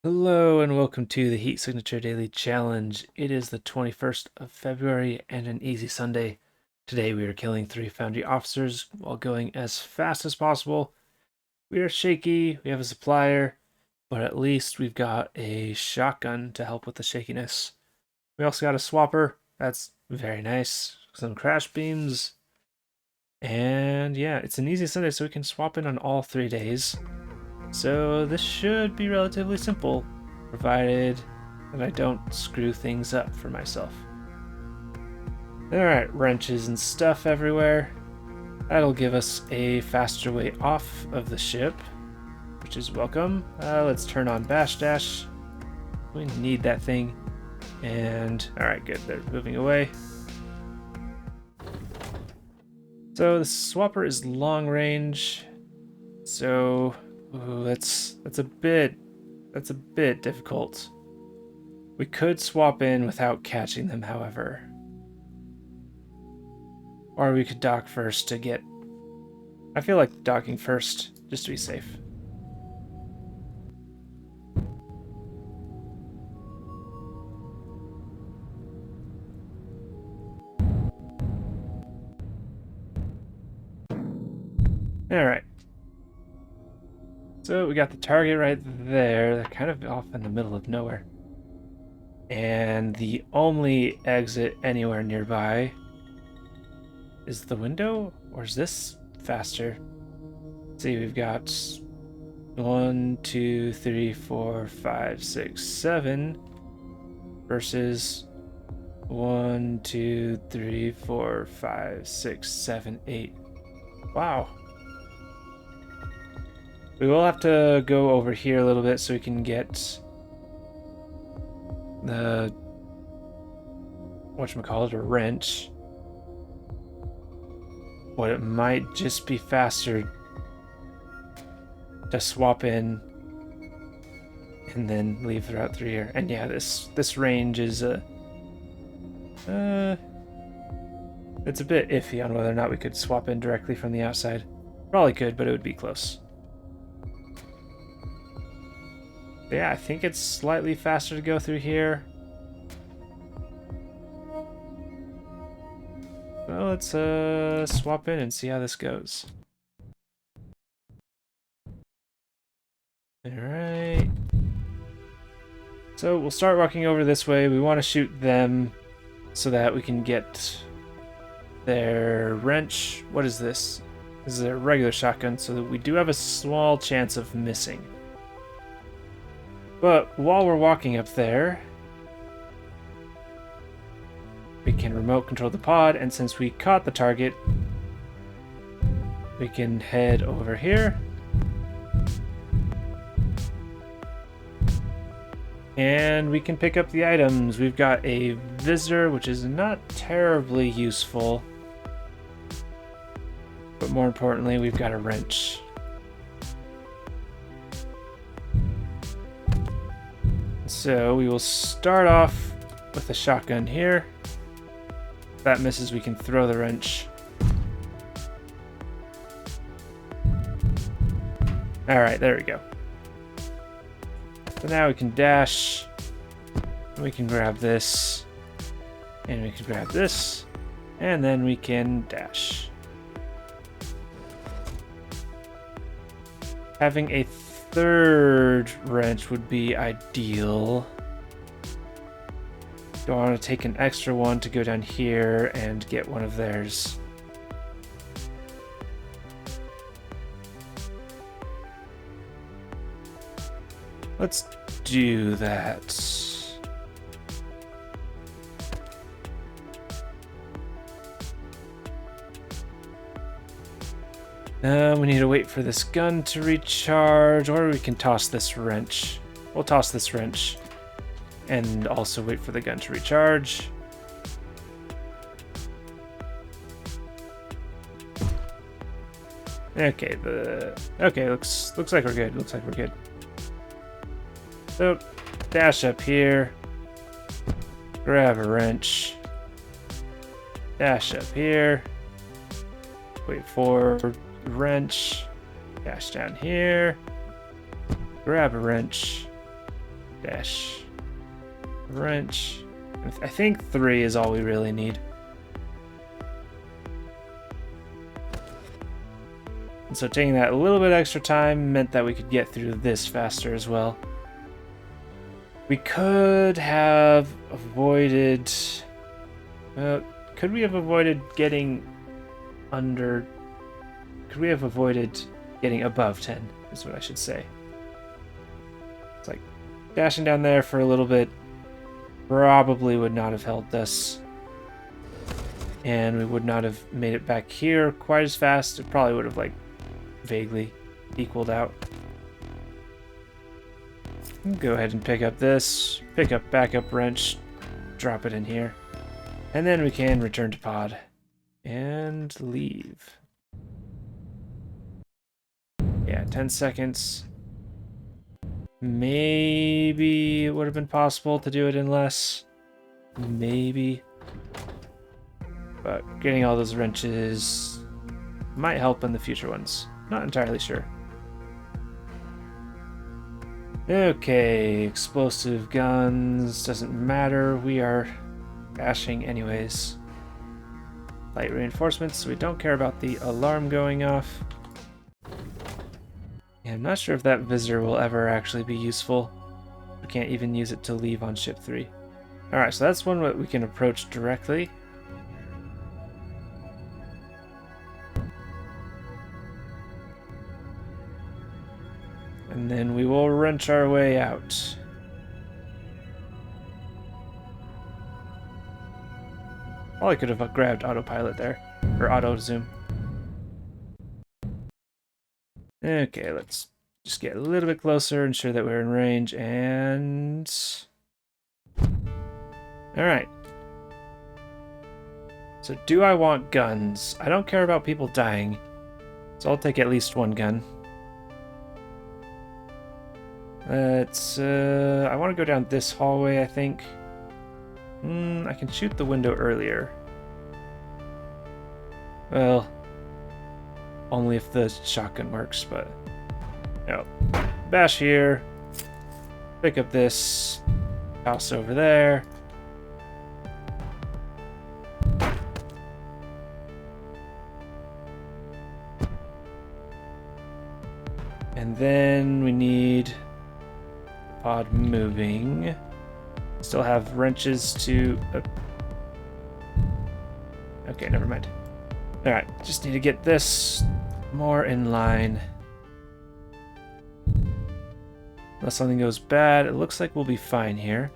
Hello and welcome to the Heat Signature Daily Challenge. It is the 21st of February and an easy Sunday. Today we are killing 3 Foundry officers while going as fast as possible. We are shaky, we have a supplier, but at least we've got a shotgun to help with the shakiness. We also got a swapper, that's very nice. Some crash beams. And yeah, it's an easy Sunday so we can swap in on all 3 days. So this should be relatively simple, provided that I don't screw things up for myself. Alright, wrenches and stuff everywhere. That'll give us a faster way off of the ship, which is welcome. Let's turn on Bash Dash. We need that thing. And alright, good, they're moving away. So the swapper is long range, so that's a bit difficult. We could swap in without catching them, however. Or we could dock first to get... I feel like docking first, just to be safe. Alright. So we got the target right there. They're kind of off in the middle of nowhere. And the only exit anywhere nearby is the window? Or is this faster? Let's see, we've got 1, 2, 3, 4, 5, 6, 7 versus 1, 2, 3, 4, 5, 6, 7, 8. Wow. We will have to go over here a little bit so we can get the whatchamacallit, a wrench. But it might just be faster to swap in and then leave throughout through here. And yeah, this range is it's a bit iffy on whether or not we could swap in directly from the outside. Probably could, but it would be close. But yeah, I think it's slightly faster to go through here. Well, let's swap in and see how this goes. Alright. So we'll start walking over this way. We want to shoot them so that we can get their wrench. What is this? This is a regular shotgun, so that we do have a small chance of missing. But while we're walking up there, we can remote control the pod, and since we caught the target, we can head over here. And we can pick up the items. We've got a visitor, which is not terribly useful. But more importantly, we've got a wrench. So we will start off with a shotgun here. If that misses, we can throw the wrench. Alright, there we go. So now we can dash. We can grab this. And we can grab this. And then we can dash. Having a third wrench would be ideal. Do I want to take an extra one to go down here and get one of theirs? Let's do that. We need to wait for this gun to recharge, or we can toss this wrench. We'll toss this wrench and also wait for the gun to recharge. Okay, looks like we're good. Looks like we're good. So, dash up here, grab a wrench, dash up here, wait for wrench, dash down here, grab a wrench, dash wrench. I think 3 is all we really need. And so taking that a little bit extra time meant that we could get through this faster as well. We could have avoided... could we have avoided getting under... Could we have avoided getting above 10, is what I should say. It's like dashing down there for a little bit probably would not have helped us. And we would not have made it back here quite as fast. It probably would have, like, vaguely equaled out. Go ahead and pick up this, pick up backup wrench, drop it in here, and then we can return to pod and leave. Yeah, 10 seconds. Maybe it would have been possible to do it in less. Maybe. But getting all those wrenches might help in the future ones. Not entirely sure. Okay, explosive guns. Doesn't matter. We are bashing anyways. Light reinforcements, so we don't care about the alarm going off. Yeah, I'm not sure if that visitor will ever actually be useful. We can't even use it to leave on ship 3. Alright, so that's one that we can approach directly. And then we will wrench our way out. Probably could have grabbed autopilot there, or auto zoom. Okay, let's just get a little bit closer, ensure that we're in range, and... Alright. So do I want guns? I don't care about people dying, so I'll take at least one gun. Let's, I want to go down this hallway, I think. I can shoot the window earlier. Well, only if the shotgun works, but... No. Bash here. Pick up this. House over there. And then we need... pod moving. Still have wrenches to... Okay, never mind. Alright, just need to get this more in line. Unless something goes bad, it looks like we'll be fine here.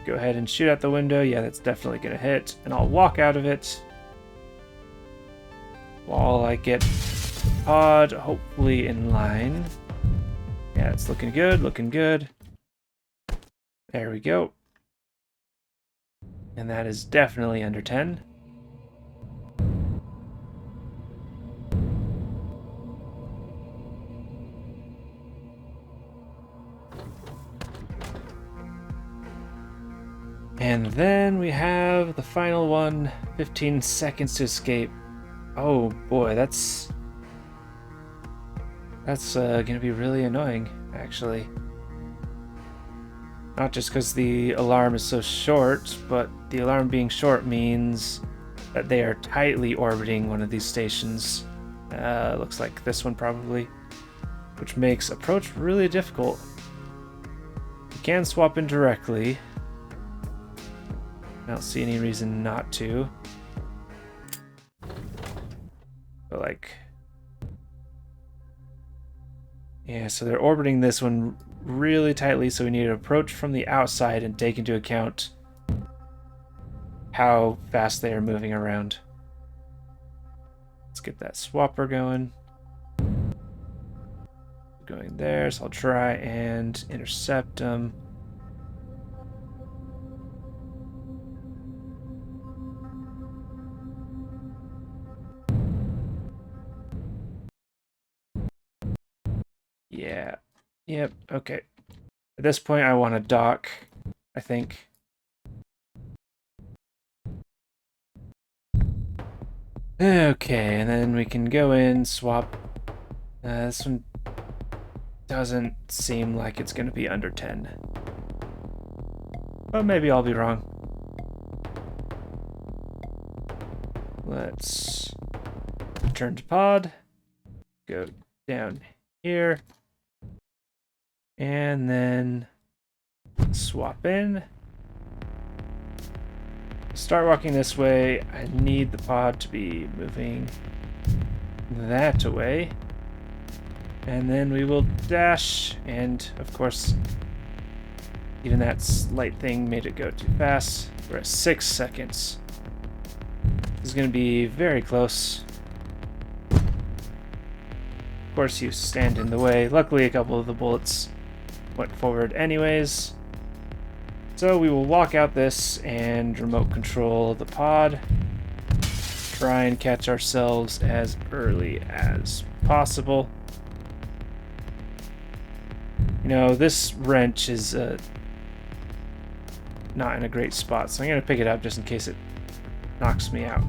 Go ahead and shoot out the window. Yeah, that's definitely going to hit. And I'll walk out of it while I get pod hopefully in line. Yeah, it's looking good, looking good. There we go. And that is definitely under 10. And then we have the final one, 15 seconds to escape. Oh boy, that's gonna be really annoying, actually. Not just because the alarm is so short, but the alarm being short means that they are tightly orbiting one of these stations. Looks like this one probably, which makes approach really difficult. You can swap in directly. I don't see any reason not to. But like... Yeah, so they're orbiting this one really tightly, so we need to approach from the outside and take into account how fast they are moving around. Let's get that swapper going. Going there, so I'll try and intercept them. Yeah. Yep, okay. At this point, I want to dock, I think. Okay, and then we can go in, swap. This one doesn't seem like it's going to be under 10. But maybe I'll be wrong. Let's return to pod. Go down here. And then swap in. Start walking this way. I need the pod to be moving that away. And then we will dash, and of course, even that slight thing made it go too fast. We're at 6 seconds. This is going to be very close. Of course, you stand in the way. Luckily, a couple of the bullets went forward anyways. So we will walk out this and remote control the pod. Try and catch ourselves as early as possible. You know, this wrench is not in a great spot, so I'm going to pick it up just in case it knocks me out.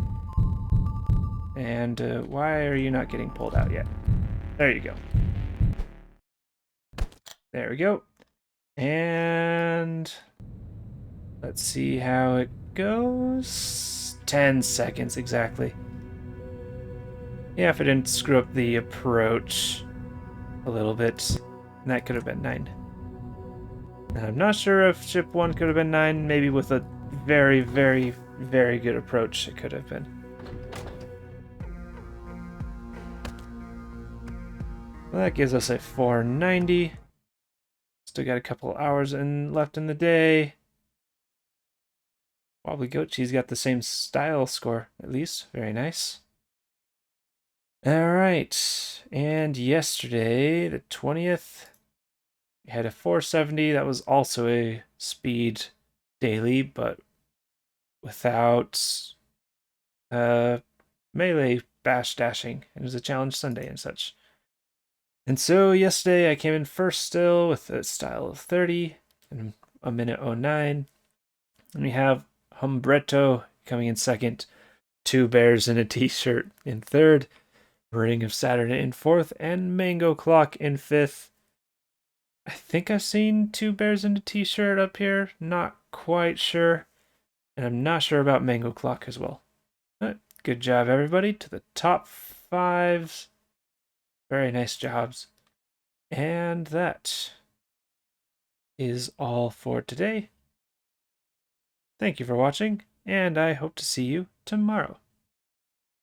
And why are you not getting pulled out yet? There you go. There we go. And let's see how it goes. 10 seconds exactly. Yeah, if I didn't screw up the approach a little bit, that could have been 9. And I'm not sure if ship 1 could have been 9. Maybe with a very, very, very good approach, it could have been. Well, that gives us a 490. Still got a couple hours left in the day. Wobbly Goat Cheese got the same style score, at least. Very nice. Alright, and yesterday, the 20th, we had a 470. That was also a speed daily, but without melee bash dashing. It was a challenge Sunday and such. And so yesterday I came in first still with a style of 30 and a minute 09. And we have Humbretto coming in second, Two Bears in a T-shirt in third, Ring of Saturn in fourth, and Mango Clock in fifth. I think I've seen Two Bears in a T-shirt up here. Not quite sure. And I'm not sure about Mango Clock as well. But good job, everybody. To the top 5s. Very nice jobs. And that is all for today. Thank you for watching, and I hope to see you tomorrow.